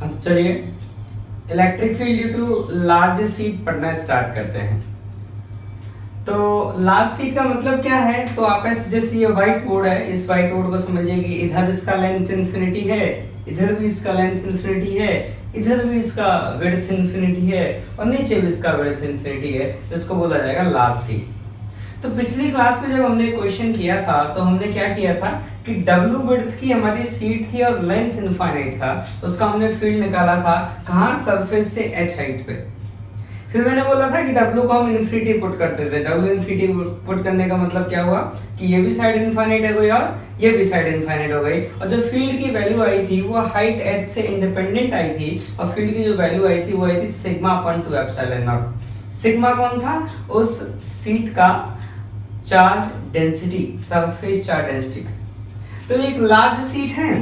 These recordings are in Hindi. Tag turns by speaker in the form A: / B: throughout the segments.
A: अब चलिए electric field due to large sheet पढ़ना स्टार्ट करते हैं। तो लार्ज सीट का मतलब क्या है, तो आप जैसे ये व्हाइट बोर्ड है, इस व्हाइट बोर्ड को समझिए कि इधर इसका लेंथ इन्फिनिटी है, इधर भी इसका लेंथ इन्फिनिटी है, इधर भी इसका विड्थ इन्फिनिटी है और नीचे भी इसका विड्थ इन्फिनिटी है, तो इसको बोला जाएगा लार्ज सीट। तो पिछली क्लास में जब हमने क्वेश्चन किया था तो हमने क्या किया था कि W विड्थ की हमारी सीट थी और लेंथ इनफाइनाइट था, उसका हमने फील्ड निकाला था कहां, सरफेस से h हाइट पे। फिर मैंने बोला था कि W को हम इन्फिनिटी पुट करते थे। W इन्फिनिटी पुट करने का मतलब क्या हुआ कि ये भी साइड इनफाइनाइट है कोई और ये भी साइड इनफाइनाइट हो गई, और जो फील्ड की वैल्यू आई थी वो हाइट h से इंडिपेंडेंट आई थी, और फील्ड की जो वैल्यू आई थी वो आई थी sigma upon 2 epsilon naught. Sigma कौन था, उस सीट का charge density, surface charge density. तो एक लार्ज सीट है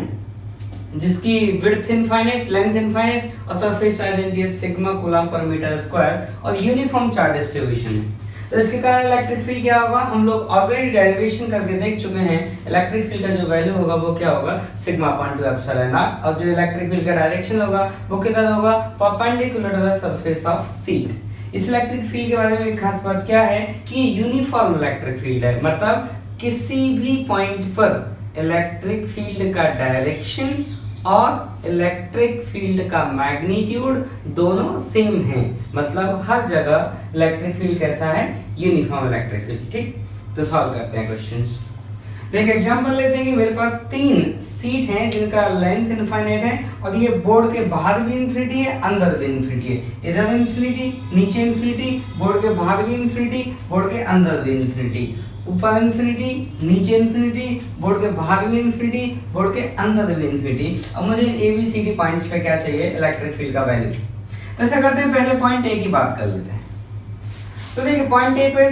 A: जिसकी विड्थ इनफाइनाइट, लेंथ इनफाइनाइट और surface charge density sigma coulomb per metre square और यूनिफॉर्म चार्ज डिस्ट्रीब्यूशन है। तो इसके कारण इलेक्ट्रिक फील्ड क्या होगा, हम लोग ऑलरेडी डेरिवेशन करके देख चुके हैं। इलेक्ट्रिक फील्ड का जो वैल्यू होगा वो क्या होगा, सिग्मा अपॉन 2 एप्सिलॉन नॉट, और जो इलेक्ट्रिक फील्ड का डायरेक्शन होगा वो किधर होगा, perpendicular to the surface of sheet. इस इलेक्ट्रिक फील्ड के बारे में एक खास बात क्या है कि यूनिफॉर्म इलेक्ट्रिक फील्ड है, मतलब किसी भी पॉइंट पर इलेक्ट्रिक फील्ड का डायरेक्शन और इलेक्ट्रिक फील्ड का मैग्नीट्यूड दोनों सेम हैं, मतलब हर जगह इलेक्ट्रिक फील्ड कैसा है, यूनिफॉर्म इलेक्ट्रिक फील्ड। ठीक, तो सॉल्व करते हैं क्वेश्चंस। तो एक एग्जांपल लेते हैं कि मेरे पास 3 सीट हैं जिनका लेंथ इनफाइनाइट है और ये बोर्ड के बाहर भी इन्फिनिटी है, अंदर भी इन्फिनिटी है। इधर इन्फिनिटी, नीचे इन्फिनिटी, बोर्ड के बाहर भी इन्फिनिटी, बोर्ड के अंदर भी इन्फिनिटी, ऊपर इन्फिनिटी, नीचे इन्फिनिटी, बोर्ड के बाहर भी इन्फिनिटी, बोर्ड के अंदर भी इन्फिनिटी। अब मुझे A B C D points पे क्या चाहिए, इलेक्ट्रिक फील्ड का वैल्यू। तो ऐसा करते हैं, पहले पॉइंट ए की बात कर लेते हैं। तो देखिए पॉइंट ए पे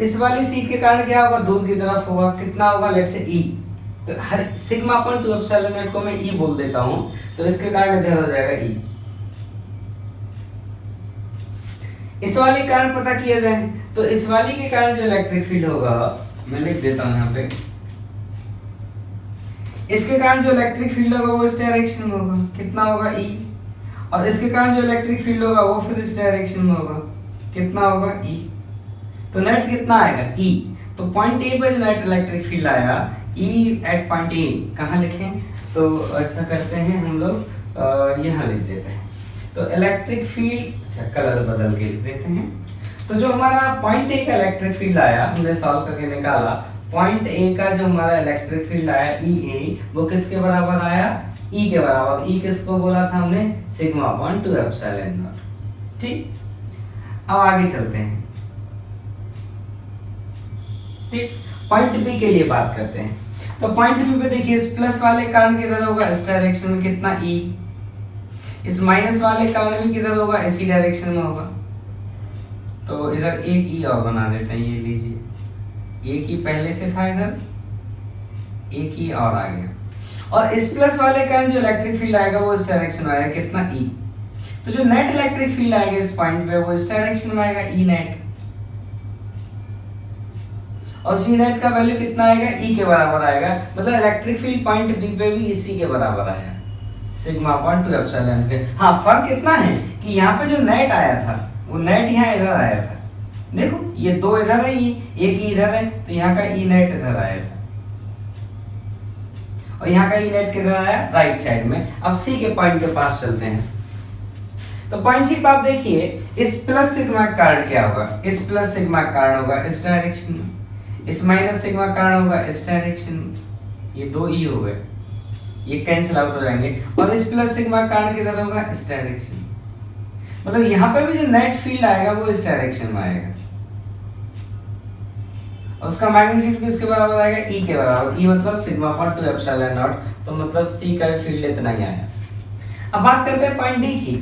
A: इस वाली सीट के कारण क्या होगा, दूर की तरफ होगा, कितना होगा, लेट्स से ई। तो हर सिग्मा अपॉन 2 एप्सिलॉन नॉट को मैं ई बोल देता हूं, तो इसके कारण इधर हो जाएगा ई। इस वाली कारण पता किया जाए तो इस वाली के कारण जो इलेक्ट्रिक फील्ड होगा, मैं लिख देता हूं यहां पे, इसके कारण जो इलेक्ट्रिक फील्ड होगा वो इस डायरेक्शन में होगा, कितना होगा ई, और इसके कारण जो इलेक्ट्रिक फील्ड होगा वो फिर इस डायरेक्शन में होगा, कितना होगा ई। तो नेट कितना आएगा ई। तो पॉइंट ए पर जो नेट इलेक्ट्रिक फील्ड आया ई एट पॉइंट ए, कहां लिखें, तो ऐसा करते हैं हम लोग यहां लिख देते हैं। तो इलेक्ट्रिक फील्ड, अच्छा कलर बदल के लिख देते हैं। तो जो हमारा पॉइंट ए का इलेक्ट्रिक फील्ड आया, हमने सॉल्व करके निकाला, पॉइंट ए का जो हमारा इलेक्ट्रिक फील्ड आया ई ए, वो किसके बराबर आया, ई के बराबर। ई किसको बोला था हमने, सिग्मा अपॉन 2 एप्सिलॉन नॉट। ठीक, अब आगे चलते हैं। ठीक, पॉइंट बी के लिए बात करते हैं। तो पॉइंट बी पे देखिए इस प्लस वाले कारण किधर होगा, इस डायरेक्शन में, कितना ई। इस माइनस वाले कारण भी किधर होगा, इसी डायरेक्शन में होगा। तो इधर एक ई और बना देते हैं, ये लीजिए, एक ई पहले से था, इधर एक ई और आ गया, और इस प्लस वाले कारण जो इलेक्ट्रिक फील्ड आएगा वो इस डायरेक्शन में आएगा, कितना ई। तो जो नेट इलेक्ट्रिक फील्ड आएगा इस पॉइंट पे वो इस डायरेक्शन में आएगा, ई नेट, और सी नेट का वैल्यू कितना आएगा, ई के बराबर आएगा। मतलब इलेक्ट्रिक फील्ड पॉइंट बी पे भी इसी के बराबर आया, सिग्मा अपॉन 2 एप्सिलॉन नॉट। हां, फर्क इतना है कि यहाँ पे जो नेट आया था वो नेट यहाँ इधर आया था, देखो ये 2 इधर है, एक ही इधर है, तो यहाँ का ई नेट इधर आया था, और यहाँ का ई नेट किधर आया, राइट साइड में। अब सी के पॉइंट के पास चलते हैं। तो पॉइंट सी पे आप देखिए इस प्लस सिग्मा का कारण क्या होगा, इस प्लस सिग्मा का कारण होगा इस डायरेक्शन में, इस माइनस सिग्मा का कारण होगा इस डायरेक्शन में, ये 2 ई हो गए, ये कैंसिल आउट हो जाएंगे, और इस प्लस सिग्मा का कारण किधर होगा, इस डायरेक्शन। मतलब यहाँ पे भी जो नेट फील्ड आएगा वो इस डायरेक्शन में आएगा, और उसका मैग्नीट्यूड किसके बराबर आएगा, ई के बराबर। ई मतलब सिग्मा अपॉन 2 एप्सिलॉन नॉट, तो मतलब सी का फील्ड इतना ही आया। अब बात करते हैं पॉइंट डी की।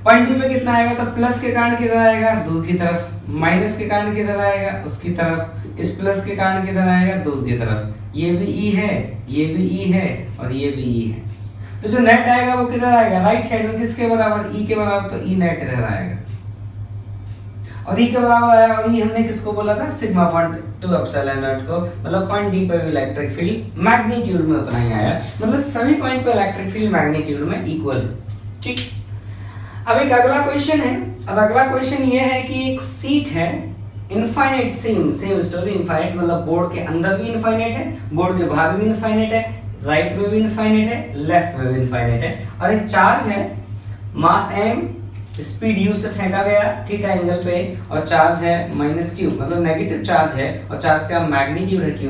A: पॉइंट डी पे कितना आएगा, तो प्लस के कारण किधर आएगा, दूर की तरफ, माइनस के कारण किधर आएगा, उसकी तरफ, इस प्लस के कारण किधर आएगा, दूर की तरफ। ये भी ई है, ये भी ई है, और ये भी ई है। तो जो नेट आएगा वो किधर आएगा, राइट साइड में, किसके बराबर, ई के बराबर, तो ई नेट इधर आएगा, और ई के बराबर आया, और ई हमने किसको बोला था, सिग्मा अपॉन 2 एप्सिलॉन नॉट को। मतलब पॉइंट डी पे भी इलेक्ट्रिक फील्ड मैग्नीट्यूड में उतना ही आया, मतलब सभी पॉइंट पे इलेक्ट्रिक फील्ड मैग्नीट्यूड में इक्वल है। ठीक। अब एक अगला क्वेश्चन है। अब अगला क्वेश्चन ये है कि एक सीट है इनफाइनाइट, सेम स्टोरी, इनफाइनाइट मतलब बोर्ड के अंदर भी इनफाइनाइट है, बोर्ड के बाहर भी इनफाइनाइट है, राइट में भी इनफाइनाइट है, लेफ्ट में भी इनफाइनाइट है, और एक चार्ज है, मास m, स्पीड u से फेंका गया थीटा एंगल पे, और चार्ज है -q मतलब नेगेटिव चार्ज है, और चार्ज का मैग्नीट्यूड है q।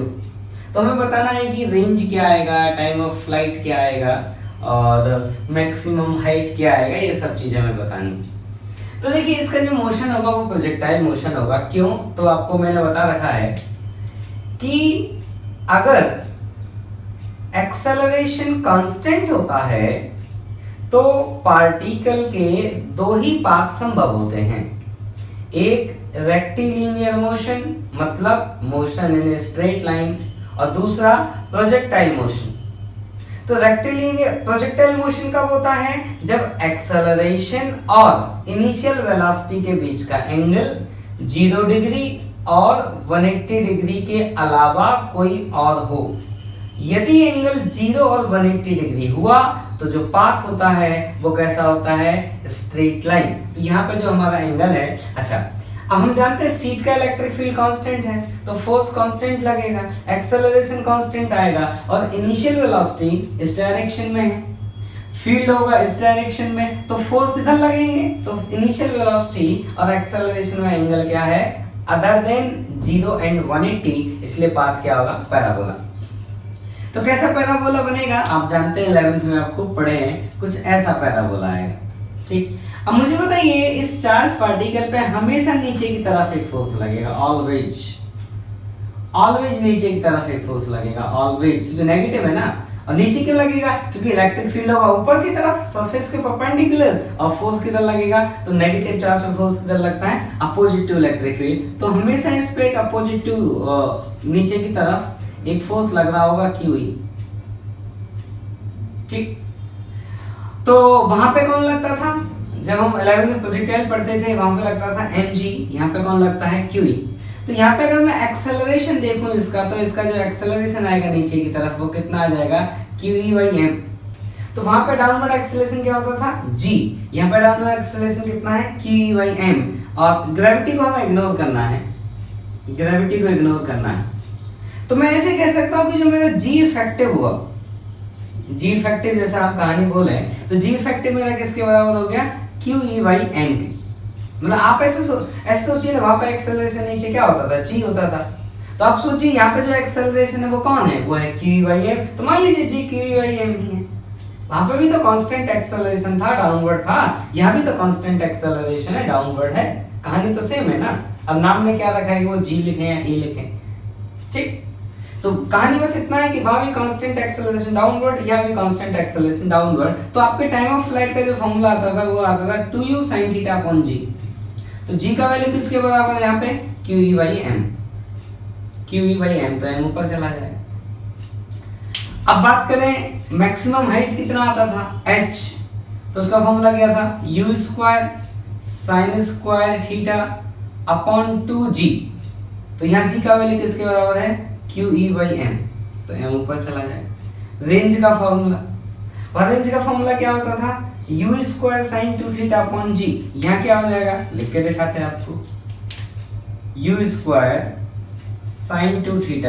A: तो हमें बताना है कि रेंज क्या आएगा, टाइम ऑफ फ्लाइट क्या आएगा, और मैक्सिमम हाइट क्या आएगा, ये सब चीजें हमें बतानी है। तो देखिए इसका जो मोशन होगा वो प्रोजेक्टाइल मोशन होगा। क्यों? तो आपको मैंने बता रखा है कि अगर एक्सेलरेशन कांस्टेंट होता है तो पार्टिकल के दो ही पाथ संभव होते हैं, एक रेक्टिलिनियर मोशन मतलब motion in a straight line, और दूसरा प्रोजेक्टाइल मोशन। तो रेक्टिलिनियर प्रोजेक्टाइल मोशन कब होता है? जब एक्सेलरेशन और इनिशियल वेलोसिटी के बीच का एंगल 0 डिग्री और 180 डिग्री के अलावा कोई और हो। यदि एंगल 0 और 180 डिग्री हुआ तो जो पाथ होता है वो कैसा होता है? Straight line. तो यहाँ पे जो हमारा एंगल है, अच्छा अब हम जानते हैं सीट का इलेक्ट्रिक फील्ड कांस्टेंट है तो फोर्स कांस्टेंट लगेगा, एक्सेलरेशन कांस्टेंट आएगा, और इनिशियल वेलोसिटी इस डायरेक्शन में है, फील्ड होगा इस डायरेक्शन में, तो फोर्स इधर लगेंगे। तो इनिशियल वेलोसिटी और एक्सेलरेशन में एंगल क्या है? अदर देन 0 एंड 180, इसलिए पाथ क्या होगा? पैराबोला। तो कैसा पैराबोला बनेगा? आप जानते हैं 11th में आप खूब पढ़े हैं, कुछ ऐसा पैराबोला आएगा। ठीक, अब मुझे बताइए इस चार्ज पार्टिकल पे हमेशा नीचे की तरफ एक फोर्स लगेगा, ऑलवेज नीचे की तरफ एक फोर्स लगेगा, ऑलवेज, क्योंकि नेगेटिव है ना। और नीचे क्यों लगेगा? क्योंकि इलेक्ट्रिक फील्ड होगा ऊपर की तरफ सरफेस के परपेंडिकुलर, और फोर्स किधर लगेगा? तो नेगेटिव चार्ज पे फोर्स किधर लगता है? Opposite to electric field. तो हमेशा इस पे एक अपोजिट टू नीचे की तरफ एक फोर्स लग रहा होगा, QE। ठीक, तो वहां पे कौन लगता था? जब हम 11th में प्रोजेक्टाइल पढ़ते थे वहां पे लगता था mg, यहाँ पे कौन लगता है? QE। तो यहाँ पे अगर मैं एक्सेलरेशन देखूं इसका, तो इसका जो एक्सेलरेशन आएगा नीचे की तरफ वो कितना आ जाएगा? QE/m। तो वहां पे डाउनवर्ड एक्सेलरेशन क्या होता था? g, यहाँ पे डाउनवर्ड एक्सेलरेशन कितना है? QE/m। और ग्रेविटी को हमें इग्नोर करना है, ग्रेविटी को इग्नोर करना है। तो मैं ऐसे कह सकता हूँ कि जो मेरा g इफेक्टिव हुआ, जी इफेक्टिव जैसा आप कहानी बोले, तो जी इफेक्टिव मेरा किसके बराबर हो गया? QE/m के। मतलब आप ऐसे सोचिए ना, वहां पे एक्सेलरेशन नीचे क्या होता था? g होता था। तो आप सोचिए यहाँ पे जो एक्सेलरेशन है वो कौन है? वो है QE/m। तो मान लीजिए g QE/m ही है। वहां पे भी तो कांस्टेंट एक्सेलरेशन था, डाउनवर्ड था, यहाँ भी तो कांस्टेंट एक्सेलरेशन है, डाउनवर्ड है, कहानी तो सेम है ना। अब नाम में क्या रखा है कि वो g लिखें या e लिखें। ठीक, तो कहानी बस इतना है कि वहां भी कांस्टेंट एक्सेलरेशन डाउनवर्ड, यहाँ भी कांस्टेंट एक्सेलरेशन डाउनवर्ड। तो आपके टाइम ऑफ फ्लाइट का जो फॉर्मूला आता था वो आता था 2u sin θ/g। तो g का वैल्यू किसके बराबर है यहाँ पे? QE/m। QE/m, तो m ऊपर चला जाएगा। अब बात करें मैक्सिमम हाइट कितना आता था? h। तो उसका फॉर्मूला क्या था? u² sin² θ/2g। तो यहाँ g का वैल्यू किसके बराबर है? QE/m, तो m ऊपर चला जाएगा। रेंज का फॉर्मूला, और रेंज का फॉर्मूला क्या होता था? u² sin 2θ/g। यहाँ क्या हो जाएगा? लिख के दिखाते हैं आपको, u² sin 2θ/g।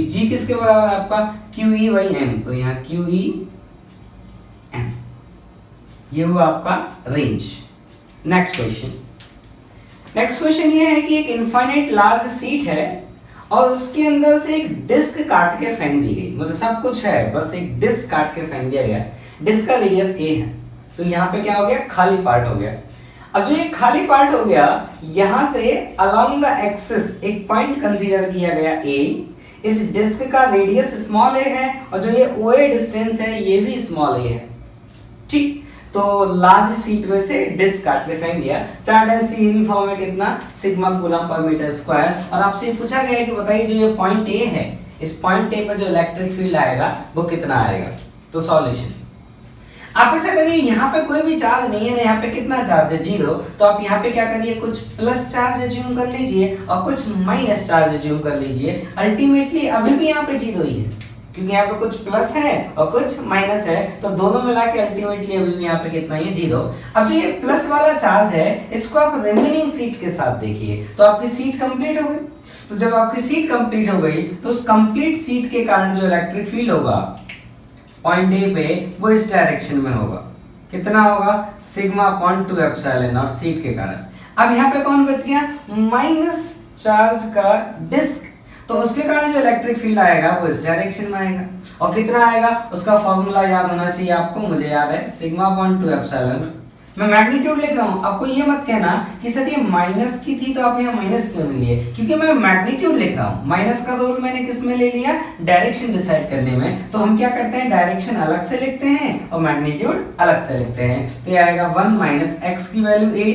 A: g किसके बराबर है आपका? QE/m, तो यहाँ QE/m, ये हुआ आपका रेंज। नेक्स्ट क्वेश्चन ये है कि एक इनफाइनाइट लार्ज सीट है और उसके अंदर से एक डिस्क काट के फेंक दी गई, मतलब सब कुछ है, बस एक डिस्क काट के फेंक दिया गया। डिस्क का रेडियस a है, तो यहाँ पे क्या हो गया? खाली पार्ट हो गया। अब जो ये खाली पार्ट हो गया, यहां से अलोंग द एक्सिस एक पॉइंट कंसीडर किया गया a। इस डिस्क का रेडियस स्मॉल a है, और जो ये OA डिस्टेंस है ये भी स्मॉल a है। ठीक, तो लार्ज सीट में से डिस्क काट के फेंक दिया। चार्ज डेंसिटी यूनिफॉर्म है कितना? Sigma coulomb per metre square. और आपसे ये पूछा गया है कि बताइए जो ये पॉइंट ए है, इस पॉइंट ए पर जो इलेक्ट्रिक फील्ड आएगा वो कितना आएगा? तो सॉल्यूशन, आप ऐसा करिए, यहाँ पे कोई भी चार्ज नहीं है ना, यहाँ पे कितना चार्ज है? 0। तो आप यहाँ पे क्या करिए? कुछ प्लस चार्ज एज्यूम कर लीजिए और कुछ माइनस चार्ज एज्यूम कर लीजिए। अल्टीमेटली अभी भी यहाँ पे 0 ही है, क्योंकि यहाँ पे कुछ प्लस है और कुछ माइनस है, तो दोनों मिला के अल्टीमेटली अभी भी यहाँ पे कितना है, 0। अब जो ये प्लस वाला चार्ज है इसको आप रिमेनिंग सीट के साथ देखिए, तो आपकी सीट कंप्लीट हो गई। तो जब आपकी सीट कंप्लीट हो गई तो उस कंप्लीट सीट के कारण जो इलेक्ट्रिक फील्ड होगा पॉइंट ए पे वो इस डायरेक्शन में होगा। कितना होगा, sigma upon 2 epsilon not seat के कारण। अब यहाँ पे कौन बच गया, माइनस चार्ज का डिस्क, तो उसके कारण जो इलेक्ट्रिक फील्ड आएगा वो इस डायरेक्शन में आएगा। और कितना आएगा, उसका फॉर्मूला याद होना चाहिए आपको, मुझे याद है, सिग्मा अपॉन 2 एप्सिलॉन। मैं मैग्नीट्यूड लिख रहा हूं, आपको ये मत कहना कि सर ये माइनस की थी तो आप यहाँ माइनस क्यों नहीं लिए, क्योंकि मैं मैग्नीट्यूड लिख रहा हूं। माइनस का रोल मैंने किस में ले लिया, डायरेक्शन डिसाइड करने में। तो हम क्या करते हैं, डायरेक्शन अलग से लिखते हैं और मैग्नीट्यूड अलग से लिखते हैं। तो ये आएगा 1 माइनस एक्स की वैल्यू a,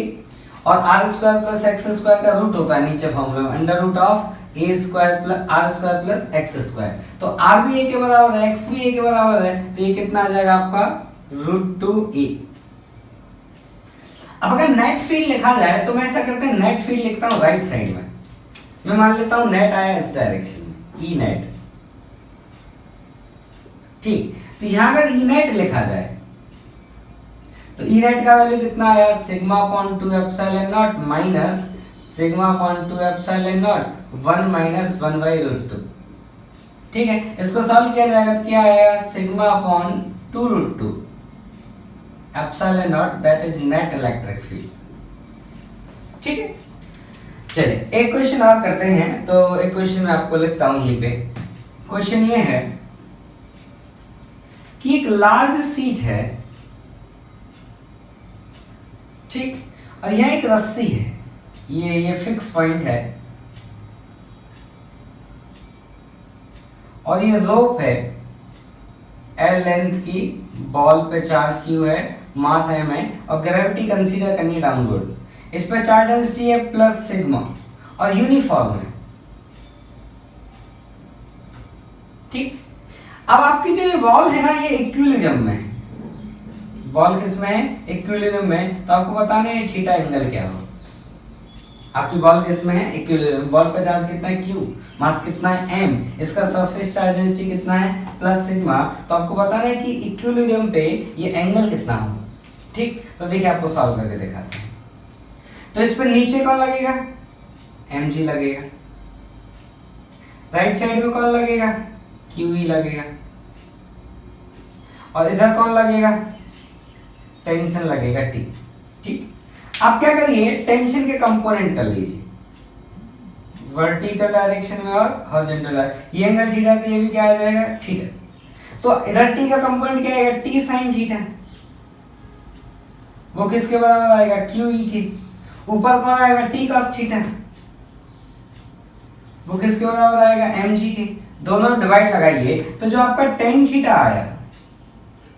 A: और r square plus x square का रूट होता है नीचे फॉर्मूला में, under root of a square plus r square plus x square. तो r भी a के बराबर है, x भी a के बराबर है, तो ये कितना आ जाएगा आपका √2a। अब अगर नेट फील्ड लिखा जाए तो मैं ऐसा करते हैं, नेट फील्ड लिखता हूं राइट साइड में। मैं मान लेता हूं नेट आया इस डायरेक्शन में, ई नेट, ठीक। तो यहां अगर ई नेट लिखा जाए तो ई नेट का वैल्यू कितना आया, sigma upon 2 epsilon not minus sigma upon 2 epsilon not 1 minus 1 by √2। ठीक है, इसको सॉल्व किया जाएगा तो क्या आएगा, sigma upon 2 √2 epsilon not, that is net electric field. ठीक है, चलिए एक क्वेश्चन और करते हैं। तो एक क्वेश्चन मैं आपको लिखता हूं यहीं पे। क्वेश्चन ये है कि एक लार्ज सीट है, ठीक, और यहां एक रस्सी है, ये फिक्स पॉइंट है, और ये रोप है L लेंथ की, बॉल पे चार्ज की हुआ है, मास m है, और ग्रेविटी कंसीडर करनी डाउनवर्ड। इस पे चार्ज डेंसिटी है प्लस सिग्मा और यूनिफॉर्म है, ठीक। अब आपकी जो ये बॉल है ना, ये इक्विलिब्रियम में है। बॉल किस में है, इक्विलिब्रियम में। तो आपको बताना है थीटा एंगल क्या हो। आपकी बॉल किस में है, इक्विलिब्रियम। बॉल का चार्ज कितना है, q, मास कितना है, m, इसका सरफेस चार्ज डेंसिटी कितना है, प्लस सिग्मा। तो आपको बताना है कि इक्विलिब्रियम पे ये एंगल कितना हो, ठीक। तो देखिए आपको सॉल्व करके दिखाते हैं। तो इस पे नीचे कौन लगेगा, mg लगेगा। राइट साइड में कौन लगेगा, qe लगेगा। और इधर कौन लगेगा, टेंशन लगेगा t, ठीक। आप क्या करिए, टेंशन के कंपोनेंट कर लीजिए, वर्टिकल डायरेक्शन में और हॉरिजॉन्टल। ये एंगल थीटा, तो ये भी क्या आ जाएगा, थीटा। तो इधर t का कंपोनेंट क्या आएगा, t sin थीटा, वो किसके बराबर आएगा, qe के। ऊपर कौन आएगा, t cos थीटा, वो किसके बराबर आएगा, mg के। दोनों डिवाइड लगाइए तो जो आपका tan थीटा आया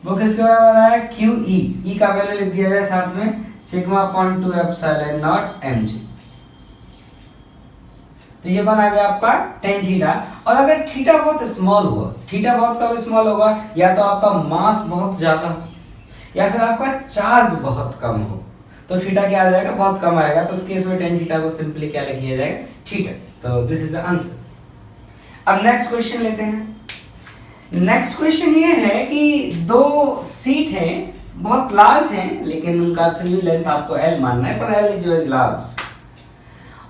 A: वो किसके बराबर आया, qe। e का वैल्यू लिख दिया जाए साथ में, sigma upon 2 epsilon not mg। तो ये बना गया आपका tan थीटा। और अगर थीटा बहुत स्मॉल हुआ, थीटा बहुत कब स्मॉल होगा, या तो आपका मास बहुत ज्यादा हो या फिर आपका चार्ज बहुत कम हो, तो थीटा क्या आ जाएगा, बहुत कम आएगा। तो उस केस में tan थीटा को सिंपली क्या लिख लिया जाएगा, थीटा। तो दिस इज द आंसर। अब नेक्स्ट क्वेश्चन लेते हैं। नेक्स्ट क्वेश्चन ये है कि दो सीट हैं, बहुत लार्ज हैं, लेकिन उनका फिर भी लेंथ आपको L मानना है, पर L इज वेरी लार्ज,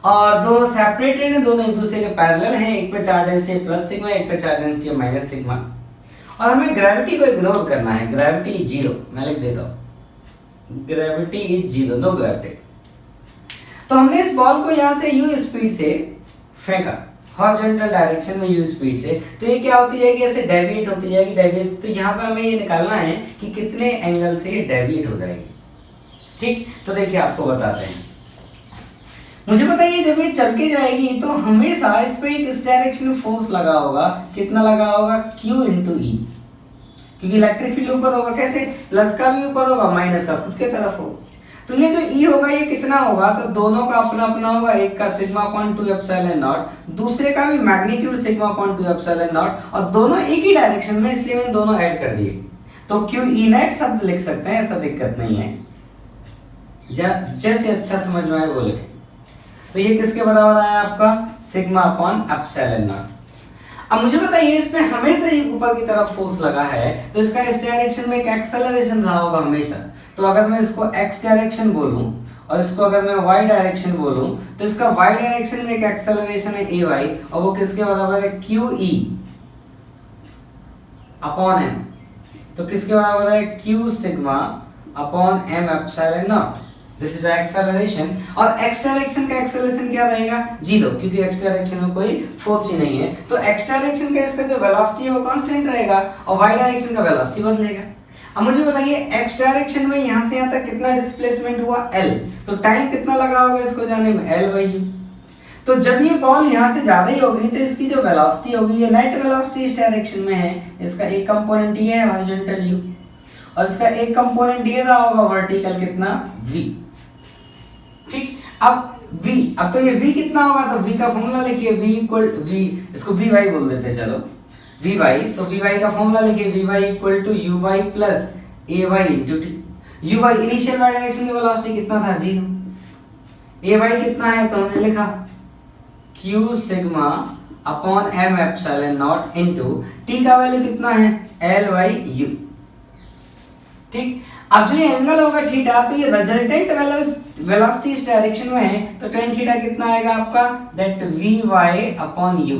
A: और दोनों सेपरेटेड हैं, दोनों एक दूसरे के पैरेलल हैं। एक पे चार्ज डेंसिटी प्लस सिग्मा, एक पे चार्ज डेंसिटी माइनस सिग्मा, और हमें ग्रेविटी को इग्नोर करना है। ग्रेविटी इज 0, मैं लिख देता हूं, ग्रेविटी इज 0, नो ग्रेविटी। तो हमने इस बॉल को यहां से u स्पीड से फेंका, हॉरिजॉन्टल डायरेक्शन में u स्पीड से, तो ये क्या होती जाएगी, ऐसे डेविएट होती जाएगी, डेविएट। तो यहाँ पे हमें ये निकालना है कि कितने एंगल से ये डेविएट हो जाएगी, ठीक। तो देखिए आपको बताते हैं। मुझे बताइए, जब ये चल के जाएगी तो हमेशा इस पे एक इस डायरेक्शन में फोर्स लगा होगा, कितना लगा होगा, q इंटू ई, क्योंकि इलेक्ट्रिक फील्ड ऊपर होगा, कैसे, प्लस का भी ऊपर होगा, माइनस का खुद के तरफ होगा। तो ये जो E होगा ये कितना होगा, तो दोनों का अपना अपना होगा, एक का सिग्मा अपॉन 2 एप्सिलॉन नॉट, दूसरे का भी magnitude sigma upon 2 epsilon not, और दोनों एक ही डायरेक्शन में, इसलिए मैंने दोनों ऐड कर दिए। तो QE नेट शब्द लिख सकते हैं, ऐसा दिक्कत नहीं है, जैसे अच्छा समझ में आए वो लिखें। तो ये किसके बराबर आया आपका, सिग्मा अपॉन एप्सिलॉन नॉट। अब मुझे बताइए इसमें हमेशा ही ऊपर की तरफ फोर्स लगा है, तो इसका इस डायरेक्शन में एक एक्सेलरेशन रहा होगा हमेशा। तो अगर मैं इसको एक्स डायरेक्शन बोलूं और इसको अगर मैं वाई डायरेक्शन बोलूं, तो इसका वाई डायरेक्शन में एक एक्सेलरेशन है ए वाई, और वो किसके बराबर है, क्यू ई अपॉन एम। तो किसके बराबर है, Q sigma upon m epsilon naught. This is the acceleration. और एक्स डायरेक्शन का एक्सेलरेशन क्या रहेगा, 0, क्योंकि एक्स डायरेक्शन में कोई फोर्स ही नहीं है। तो एक्स डायरेक्शन का इसका जो वेलोसिटी है वो कांस्टेंट रहेगा, और वाई डायरेक्शन का वेलोसिटी बदलेगा। अब मुझे बताइए एक्स डायरेक्शन में यहां से यहां तक कितना डिस्प्लेसमेंट हुआ, l। तो टाइम कितना लगा होगा इसको जाने में, l/u। तो जब ये बॉल यहां से ज्यादा ही होगी, तो इसकी जो वेलोसिटी होगी, ये नेट वेलोसिटी इस डायरेक्शन में है, इसका एक कंपोनेंट ये है हॉरिजॉन्टल u, और इसका एक कंपोनेंट ये रहा होगा वर्टिकल कितना, v। ठीक, अब v, अब तो ये v कितना होगा, तो v का फॉर्मूला लिखिए, v इक्वल v, इसको vy बोल देते हैं, चलो vy। तो vy का फॉर्मूला लिखिए, vy equal to uy plus ay into t। uy initial y direction की वेलोसिटी कितना था, 0। ay कितना है, तो हमने लिखा q sigma upon m epsilon not into t का वैल्यू कितना है, l/u। ठीक, अब जो ये एंगल होगा थीटा, तो ये रिजल्टेंट वेलोसिटी इस डायरेक्शन में है, तो tan थीटा कितना आएगा आपका, दैट vy अपॉन u।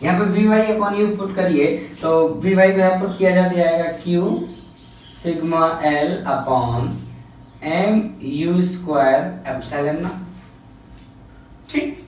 A: यहाँ पे vy अपॉन u पुट करिए, तो vy को यहाँ पुट किया जाता जाएगा q sigma l upon m u square epsilon not. ठीक,